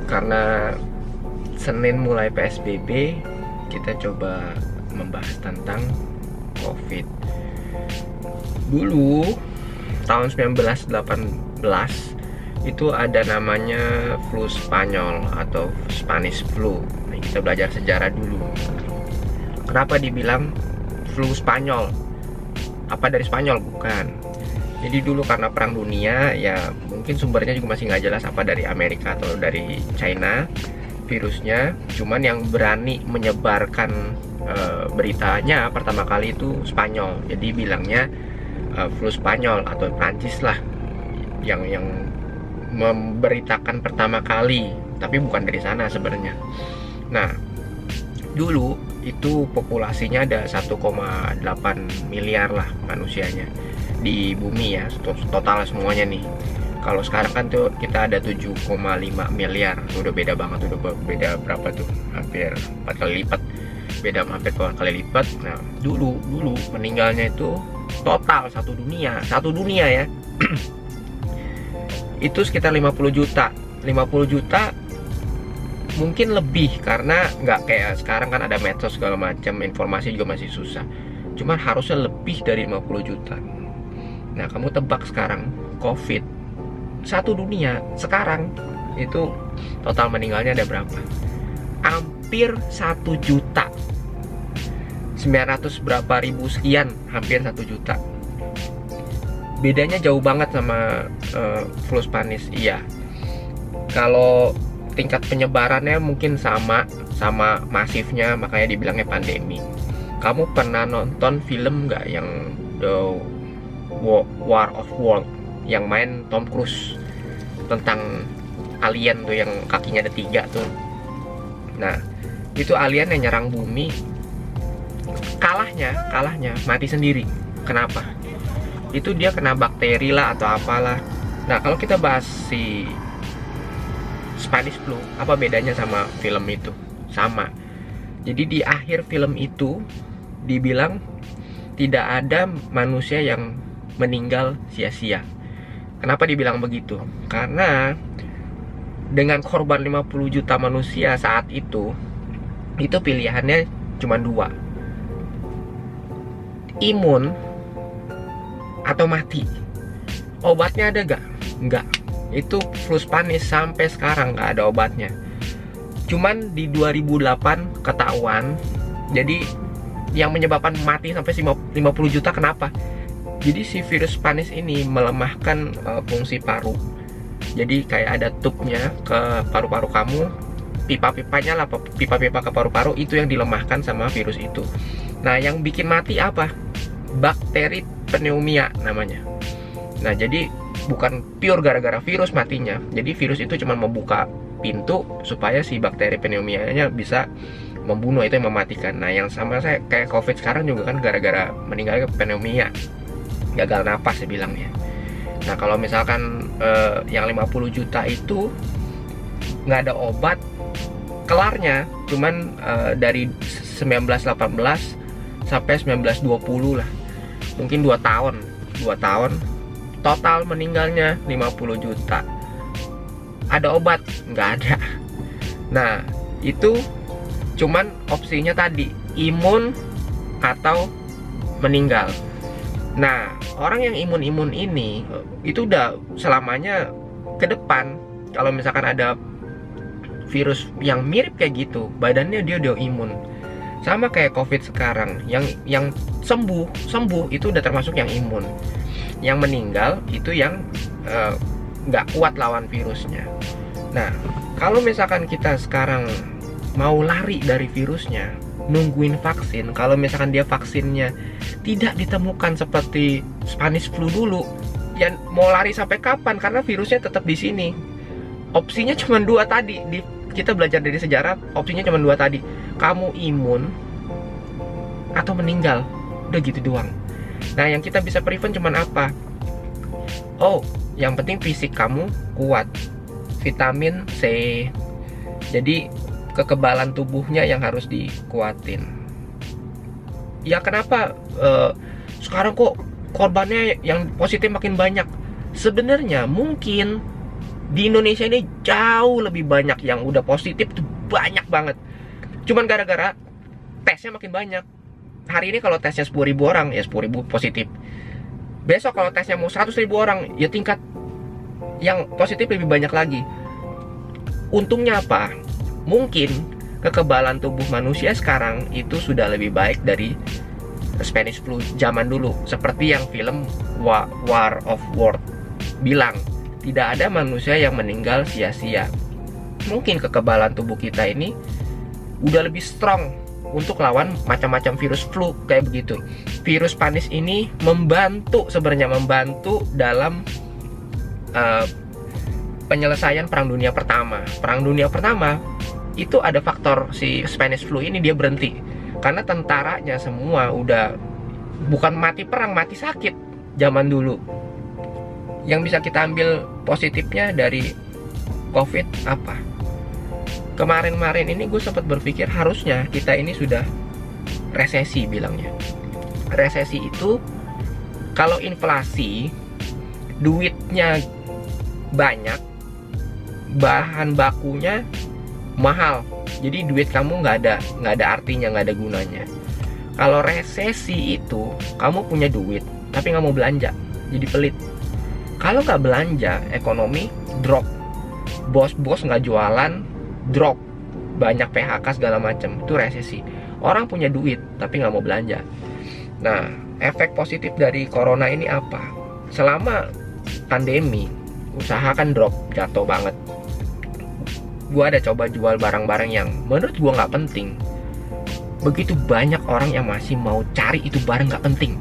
Karena Senin mulai PSBB, kita coba membahas tentang COVID. Dulu tahun 1918 itu ada namanya flu Spanyol atau Spanish flu. Nah, kita belajar sejarah dulu. Kenapa dibilang flu Spanyol? Apa dari Spanyol? Bukan. Jadi dulu karena perang dunia, ya mungkin sumbernya juga masih nggak jelas apa dari Amerika atau dari China virusnya. Cuman yang berani menyebarkan beritanya pertama kali itu Spanyol. Jadi bilangnya flu Spanyol atau Prancis lah yang memberitakan pertama kali, tapi bukan dari sana sebenarnya. Nah, dulu itu populasinya ada 1,8 miliar lah manusianya di bumi ya, total semuanya nih. Kalau sekarang kan tuh kita ada 7,5 miliar, udah beda banget, udah beda berapa tuh, hampir 4 kali lipat, beda hampir 4 kali lipat. Nah, dulu meninggalnya itu total satu dunia ya itu sekitar 50 juta mungkin lebih, karena nggak kayak sekarang kan ada medsos segala macam, informasi juga masih susah. Cuman harusnya lebih dari 50 juta. Nah, kamu tebak sekarang COVID satu dunia sekarang itu total meninggalnya ada berapa? Hampir 1 juta, 900 berapa ribu sekian, hampir 1 juta. Bedanya jauh banget sama flu Spanish. Iya, kalau tingkat penyebarannya mungkin sama masifnya, makanya dibilangnya pandemi. Kamu pernah nonton film nggak yang The War of World yang main Tom Cruise, tentang alien tuh yang kakinya ada 3 tuh? Nah, itu alien yang nyerang bumi, kalahnya mati sendiri. Kenapa? Itu dia kena bakteri lah atau apalah. Nah, kalau kita bahas si Spanish flu, apa bedanya sama film itu? Sama. Jadi di akhir film itu dibilang tidak ada manusia yang meninggal sia-sia. Kenapa dibilang begitu? Karena dengan korban 50 juta manusia saat itu pilihannya cuma 2. Imun atau mati. Obatnya ada gak? Enggak. Itu flu Spanish sampai sekarang nggak ada obatnya. Cuman di 2008 ketahuan. Jadi yang menyebabkan mati sampai 50 juta kenapa? Jadi si virus Spanish ini melemahkan fungsi paru. Jadi kayak ada tubnya ke paru-paru kamu, pipa-pipanya lah, pipa-pipa ke paru-paru itu yang dilemahkan sama virus itu. Nah, yang bikin mati apa? Bakteri pneumonia namanya. Nah, jadi bukan pure gara-gara virus matinya. Jadi virus itu cuma membuka pintu supaya si bakteri pneumonia-nya bisa membunuh, itu yang mematikan. Nah, yang sama saya kayak COVID sekarang juga kan gara-gara meninggalnya pneumonia, gagal napas dibilangnya. Nah, kalau misalkan yang 50 juta itu nggak ada obat, kelarnya cuman dari 1918 sampai 1920 lah, mungkin 2 tahun total meninggalnya 50 juta. Ada obat? Nggak ada. Nah, itu cuman opsinya tadi, imun atau meninggal. Nah, orang yang imun ini itu udah selamanya ke depan. Kalau misalkan ada virus yang mirip kayak gitu, badannya dia udah imun. Sama kayak COVID sekarang, yang sembuh itu udah termasuk yang imun. Yang meninggal itu yang nggak kuat lawan virusnya. Nah, kalau misalkan kita sekarang mau lari dari virusnya, nungguin vaksin, kalau misalkan dia vaksinnya tidak ditemukan seperti Spanish flu dulu, ya mau lari sampai kapan? Karena virusnya tetap di sini. Opsinya cuma 2 tadi. Kita belajar dari sejarah, opsinya cuma 2 tadi. Kamu imun atau meninggal. Udah gitu doang. Nah, yang kita bisa prevent cuman apa? Oh, yang penting fisik kamu kuat, vitamin C. Jadi kekebalan tubuhnya yang harus dikuatin. Ya kenapa sekarang kok korbannya yang positif makin banyak? Sebenarnya mungkin Di Indonesia ini jauh lebih banyak yang udah positif tuh, banyak banget. Cuman gara-gara tesnya makin banyak. Hari ini kalau tesnya 10.000 orang, ya 10.000 positif. Besok kalau tesnya mau 100.000 orang, ya tingkat yang positif lebih banyak lagi. Untungnya apa? Mungkin kekebalan tubuh manusia sekarang itu sudah lebih baik dari Spanish flu zaman dulu. Seperti yang film War of World bilang, tidak ada manusia yang meninggal sia-sia. Mungkin kekebalan tubuh kita ini udah lebih strong untuk lawan macam-macam virus flu kayak begitu. Virus Spanish ini sebenarnya membantu dalam penyelesaian Perang Dunia Pertama. Perang Dunia Pertama itu ada faktor si Spanish flu ini dia berhenti karena tentaranya semua udah bukan mati perang, mati sakit zaman dulu. Yang bisa kita ambil positifnya dari COVID apa? Kemarin-kemarin ini gue sempat berpikir harusnya kita ini sudah resesi bilangnya. Resesi itu kalau inflasi, duitnya banyak, bahan bakunya mahal, jadi duit kamu nggak ada artinya, nggak ada gunanya. Kalau resesi itu kamu punya duit tapi nggak mau belanja, jadi pelit. Kalau nggak belanja, ekonomi drop, bos-bos nggak jualan, drop, banyak PHK segala macam, itu resesi. Orang punya duit tapi nggak mau belanja. Nah, efek positif dari corona ini apa? Selama pandemi, usaha kan drop, jatuh banget. Gua ada coba jual barang-barang yang menurut gua nggak penting. Begitu banyak orang yang masih mau cari itu barang nggak penting.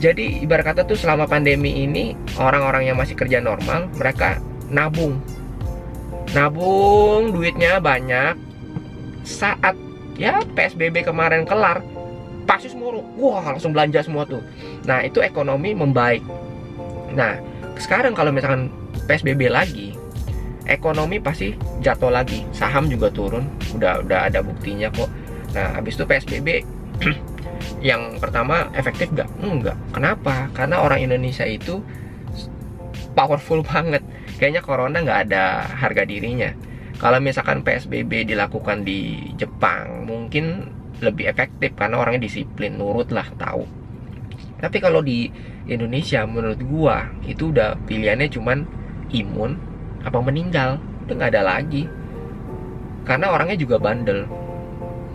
Jadi ibarat kata tuh selama pandemi ini, orang-orang yang masih kerja normal, mereka nabung, duitnya banyak. Saat ya PSBB kemarin kelar, pasti semua wah langsung belanja semua tuh. Nah, itu ekonomi membaik. Nah, sekarang kalau misalkan PSBB lagi, ekonomi pasti jatuh lagi, saham juga turun, udah ada buktinya kok. Nah, habis itu PSBB yang pertama efektif nggak? Enggak. Kenapa? Karena orang Indonesia itu powerful banget. Kayaknya corona nggak ada harga dirinya. Kalau misalkan PSBB dilakukan di Jepang, mungkin lebih efektif karena orangnya disiplin, nurut lah, tahu. Tapi kalau di Indonesia, menurut gua itu udah pilihannya cuman imun apa meninggal, udah nggak ada lagi. Karena orangnya juga bandel,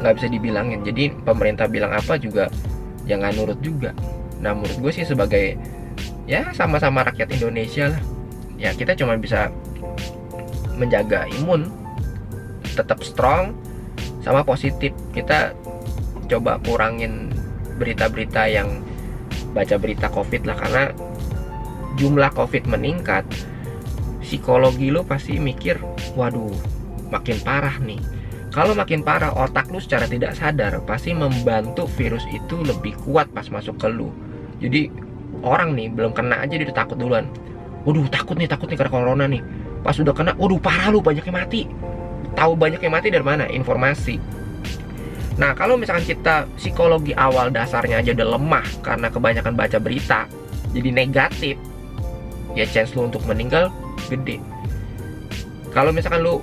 nggak bisa dibilangin. Jadi pemerintah bilang apa juga jangan nurut juga. Nah, menurut gue sih sebagai ya sama-sama rakyat Indonesia lah, ya kita cuma bisa menjaga imun tetap strong sama positif. Kita coba kurangin berita-berita yang baca berita COVID lah, karena jumlah COVID meningkat, psikologi lo pasti mikir, waduh makin parah nih. Kalau makin parah, otak lu secara tidak sadar pasti membantu virus itu lebih kuat pas masuk ke lu. Jadi orang nih belum kena aja dia udah takut duluan. Waduh takut nih karena corona nih. Pas udah kena, waduh parah lu, banyak yang mati. Tahu banyak yang mati dari mana? Informasi. Nah, kalau misalkan kita psikologi awal dasarnya aja udah lemah karena kebanyakan baca berita, jadi negatif, ya chance lu untuk meninggal gede. Kalau misalkan lu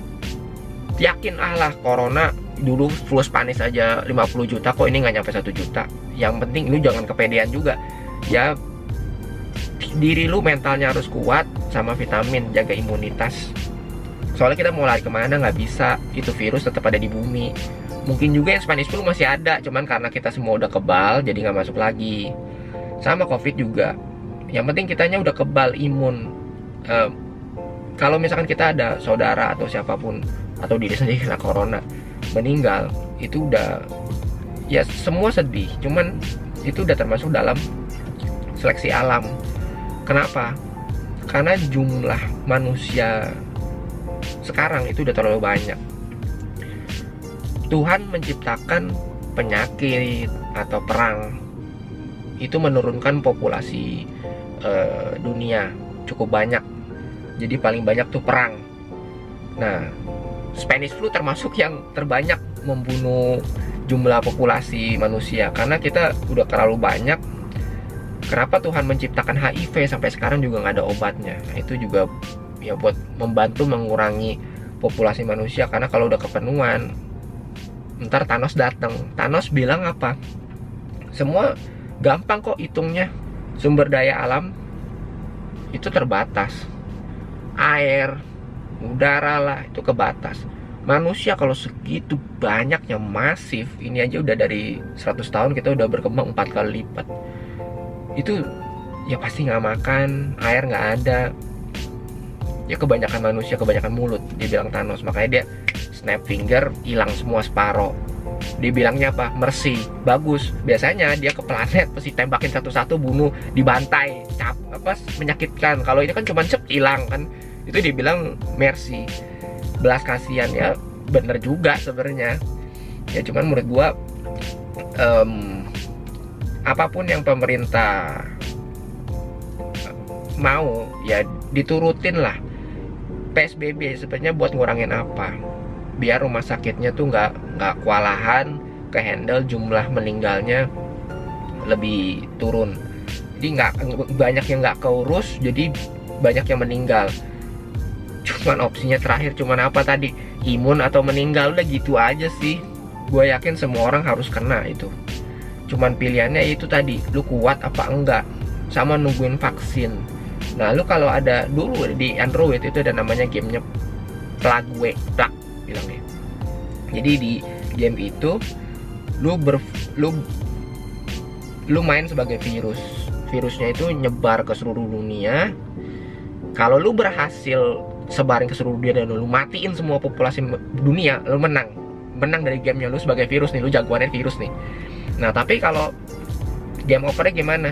yakin lah corona dulu flu Spanish aja 50 juta kok, ini nggak nyampe 1 juta. Yang penting lu jangan kepedean juga. Ya diri lu mentalnya harus kuat sama vitamin, jaga imunitas. Soalnya kita mau lari kemana nggak bisa, itu virus tetap ada di bumi. Mungkin juga yang Spanish flu masih ada, cuman karena kita semua udah kebal jadi nggak masuk lagi. Sama COVID juga. Yang penting kitanya udah kebal, imun. Kalau misalkan kita ada saudara atau siapapun atau diri sendiri kena corona meninggal, itu udah ya semua sedih, cuman itu udah termasuk dalam seleksi alam. Kenapa? Karena jumlah manusia sekarang itu udah terlalu banyak. Tuhan menciptakan penyakit atau perang itu menurunkan populasi dunia cukup banyak. Jadi paling banyak tuh perang. Nah, Spanish flu termasuk yang terbanyak membunuh jumlah populasi manusia karena kita udah terlalu banyak. Kenapa Tuhan menciptakan HIV sampai sekarang juga nggak ada obatnya? Nah, itu juga ya buat membantu mengurangi populasi manusia. Karena kalau udah kepenuhan, ntar Thanos datang. Thanos bilang apa? Semua gampang kok hitungnya. Sumber daya alam itu terbatas. Air, udara lah, itu kebatas. Manusia kalau segitu banyaknya, masif, ini aja udah dari 100 tahun kita udah berkembang 4 kali lipat. Itu ya pasti nggak makan, air nggak ada. Ya kebanyakan manusia, kebanyakan mulut, dia bilang Thanos. Makanya dia snap finger, hilang semua separoh. Dia bilangnya apa? Mercy, bagus. Biasanya dia ke planet pasti tembakin satu-satu, bunuh, dibantai, menyakitkan. Kalau ini kan cuma hilang kan. Itu dibilang mercy, belas kasihan. Ya bener juga sebenarnya. Ya cuman menurut gua apapun yang pemerintah mau ya diturutin lah. PSBB sebenarnya buat ngurangin apa? Biar rumah sakitnya tuh nggak kewalahan, kehandle, jumlah meninggalnya lebih turun. Jadi nggak banyak yang nggak keurus, jadi banyak yang meninggal. Cuman opsinya terakhir cuman apa tadi? Imun atau meninggal, udah gitu aja sih. Gue yakin semua orang harus kena itu. Cuman pilihannya itu tadi, lu kuat apa enggak, sama nungguin vaksin. Nah, lu kalau ada dulu di Android itu ada namanya gamenya Plague bilangnya. Jadi di game itu lu main sebagai virus. Virusnya itu nyebar ke seluruh dunia. Kalau lu berhasil sebarin ke seluruh dunia dan lu matiin semua populasi dunia, lu menang dari gamenya. Lu sebagai virus nih, lu jagoannya virus nih. Nah, tapi kalau game overnya gimana?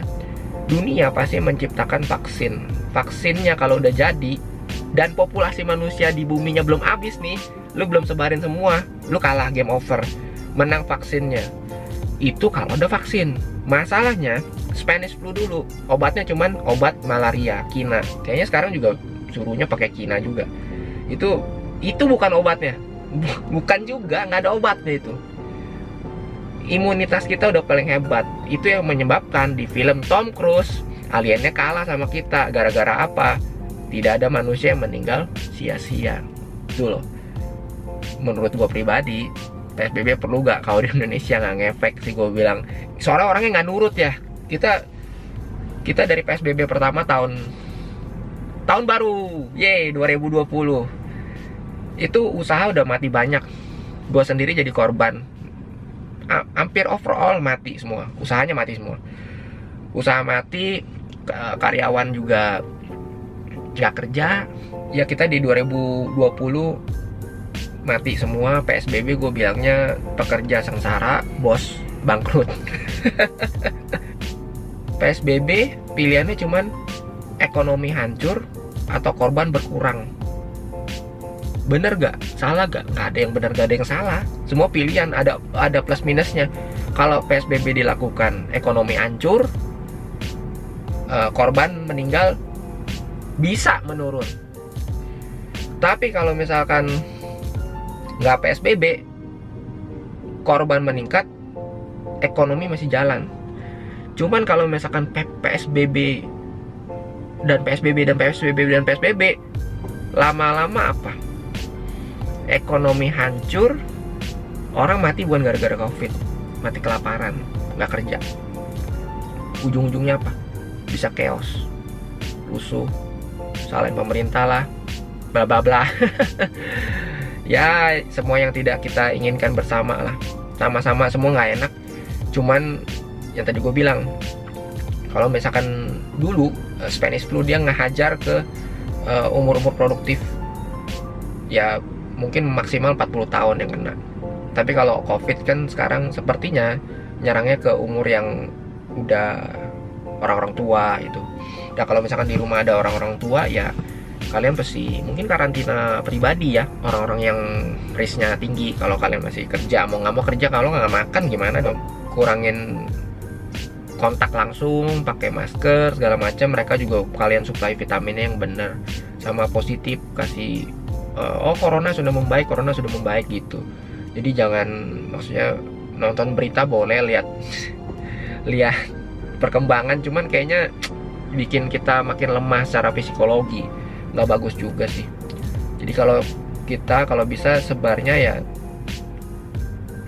Dunia pasti menciptakan vaksin. Vaksinnya kalau udah jadi dan populasi manusia di buminya belum habis nih, lu belum sebarin semua, lu kalah, game over. Menang vaksinnya. Itu kalau ada vaksin. Masalahnya Spanish flu dulu, obatnya cuman obat malaria, kina. Kayaknya sekarang juga suruhnya pakai kina juga. Itu bukan obatnya. Bukan juga, nggak ada obatnya itu. Imunitas kita udah paling hebat. Itu yang menyebabkan di film Tom Cruise aliennya kalah sama kita. Gara-gara apa? Tidak ada manusia yang meninggal sia-sia. Itu loh. Menurut gue pribadi, PSBB perlu gak? Kalau di Indonesia nggak ngefek sih gue bilang. Soalnya orangnya nggak nurut ya. Kita dari PSBB pertama tahun baru, yeay 2020. Itu usaha udah mati banyak. Gue sendiri jadi korban. Hampir overall mati semua, usahanya mati semua. Usaha mati, karyawan juga nggak kerja. Ya kita di 2020 mati semua. PSBB gue bilangnya pekerja sengsara, bos bangkrut. PSBB pilihannya cuman ekonomi hancur atau korban berkurang. Bener gak? Salah gak? Gak ada yang bener, gak ada yang salah. Semua pilihan ada plus minusnya. Kalau PSBB dilakukan, ekonomi hancur, korban meninggal bisa menurun. Tapi kalau misalkan nggak PSBB, korban meningkat, ekonomi masih jalan. Cuman kalau misalkan PSBB dan PSBB dan PSBB dan PSBB, lama-lama apa? Ekonomi hancur, orang mati bukan gara-gara COVID, mati kelaparan, nggak kerja. Ujung-ujungnya apa? Bisa chaos, rusuh, salahin pemerintah lah, bla bla bla. Ya semua yang tidak kita inginkan bersama lah. Sama-sama semua nggak enak. Cuman yang tadi gue bilang, kalau misalkan dulu Spanish flu dia ngehajar ke umur-umur produktif, ya mungkin maksimal 40 tahun yang kena. Tapi kalau COVID kan sekarang sepertinya nyerangnya ke umur yang udah orang-orang tua itu. Ya kalau misalkan di rumah ada orang-orang tua, ya kalian pasti mungkin karantina pribadi ya, orang-orang yang risknya tinggi. Kalau kalian masih kerja, mau nggak mau kerja, kalau nggak makan gimana dong? Kurangin kontak langsung, pakai masker segala macam. Mereka juga kalian supply vitaminnya yang benar, sama positif kasih oh corona sudah membaik gitu. Jadi jangan, maksudnya nonton berita boleh, lihat perkembangan, cuman kayaknya bikin kita makin lemah secara psikologi, nggak bagus juga sih. Jadi kalau bisa sebarnya ya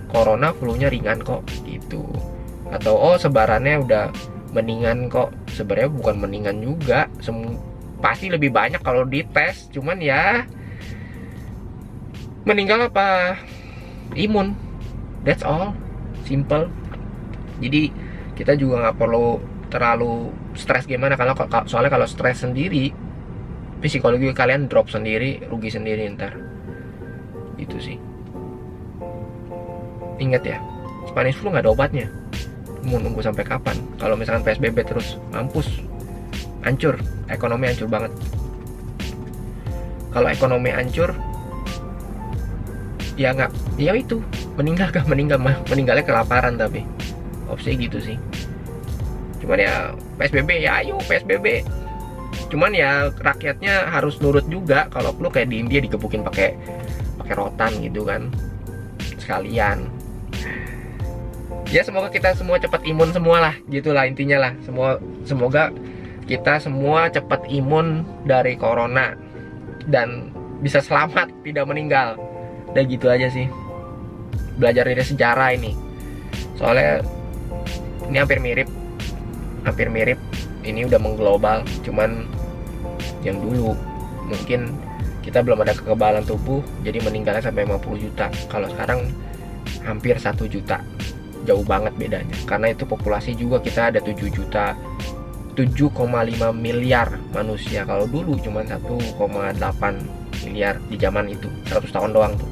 corona flu-nya ringan kok gitu. Atau sebarannya udah mendingan kok. Sebenarnya bukan mendingan juga, pasti lebih banyak kalau dites. Cuman ya meninggal apa imun, that's all, simple. Jadi kita juga nggak perlu terlalu stres gimana, soalnya kalau stres sendiri psikologi kalian drop sendiri, rugi sendiri ntar. Itu sih. Ingat ya, Spanish flu nggak ada obatnya. Mau nunggu sampai kapan? Kalau misalkan PSBB terus, mampus, hancur, ekonomi hancur banget. Kalau ekonomi hancur, ya nggak, ya itu meninggalnya kelaparan, tapi opsi gitu sih. Cuman ya PSBB, ya ayo PSBB. Cuman ya rakyatnya harus nurut juga. Kalau perlu kayak di India digebukin pakai rotan gitu kan, sekalian. Ya semoga kita semua cepat imun semua lah, gitulah intinya lah. Semoga kita semua cepat imun dari corona dan bisa selamat, tidak meninggal. Udah gitu aja sih. Belajar dari sejarah ini. Soalnya ini hampir mirip. Ini udah mengglobal, cuman yang dulu mungkin kita belum ada kekebalan tubuh, jadi meninggalnya sampai 50 juta. Kalau sekarang hampir 1 juta. Jauh banget bedanya. Karena itu populasi juga kita ada 7,5 miliar manusia. Kalau dulu cuma 1,8 miliar di zaman itu, 100 tahun doang tuh.